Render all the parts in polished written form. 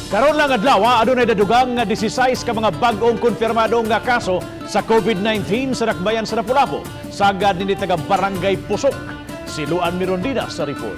Karon lang adlaw, adunay dadugang nga 16 ka mga bag-ong konfirmadong nga kaso sa COVID-19 sa Dakbayan sa Lapu-Lapu. Sagad ni taga Barangay Pusok. Si Luan Mirondina sa report.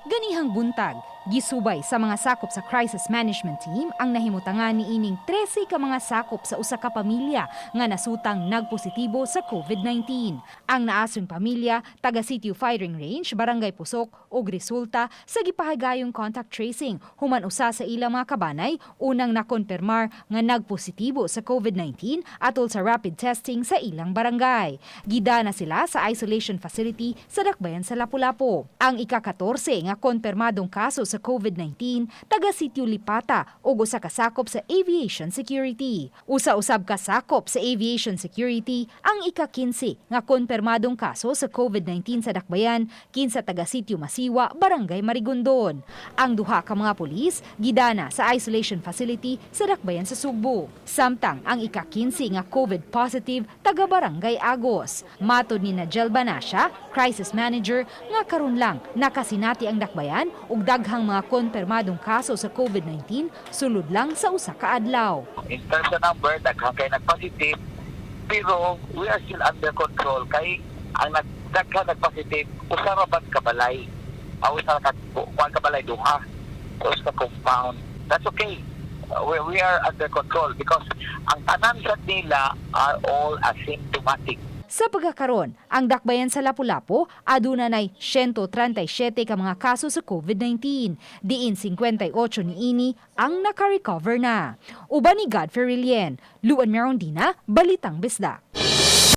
Ganihang buntag, gisubay sa mga sakop sa crisis management team ang nahimutangan ni ining 13 ka mga sakop sa usa ka pamilya nga nasutang nagpositibo sa COVID-19. Ang naasong pamilya taga Sitio Firing Range, Barangay Pusok ug resulta sa gipahagayong contact tracing human usa sa ilang mga kabanay unang nakonfirmar nga nagpositibo sa COVID-19 atol sa rapid testing sa ilang barangay. Gidana sila sa isolation facility sa Dakbayan sa Lapu-Lapu. Ang ika-14 nga konfirmadong kaso sa COVID-19 taga Sitio Lipata ug usa ka sakop sa aviation security. Usa-usab ka sakop sa aviation security ang ika-15 nga konfirmadong kaso sa COVID-19 sa Dakbayan kinsa taga Sitio Masiwa, Barangay Marigondon. Ang duha ka mga pulis gidana sa isolation facility sa Dakbayan sa Sugbo. Samtang ang ika-15 nga COVID positive taga Barangay Agos. Matod ni Najel Banasya, crisis manager, nga karon lang nakasinati ang Dakbayan ug daghang mga konfirmadong kaso sa COVID-19 sulod lang sa usa ka adlaw. In terms of number, daghang kay nagpositive, pero we are still under control kay ang daghang nagpositive usa ra bad kabalay. Usa ka kuan kabalay duha. Usa ka compound. That's okay. We are under control because ang tanan sa nila are all asymptomatic. Sa pagkakaron, ang Dakbayan sa Lapu-Lapu aduna nay 137 ka mga kaso sa COVID-19, diin 58 niini ang naka-recover na. Uban ni Godfrey Rilien, Luan Mirondina, Balitang Bisdak.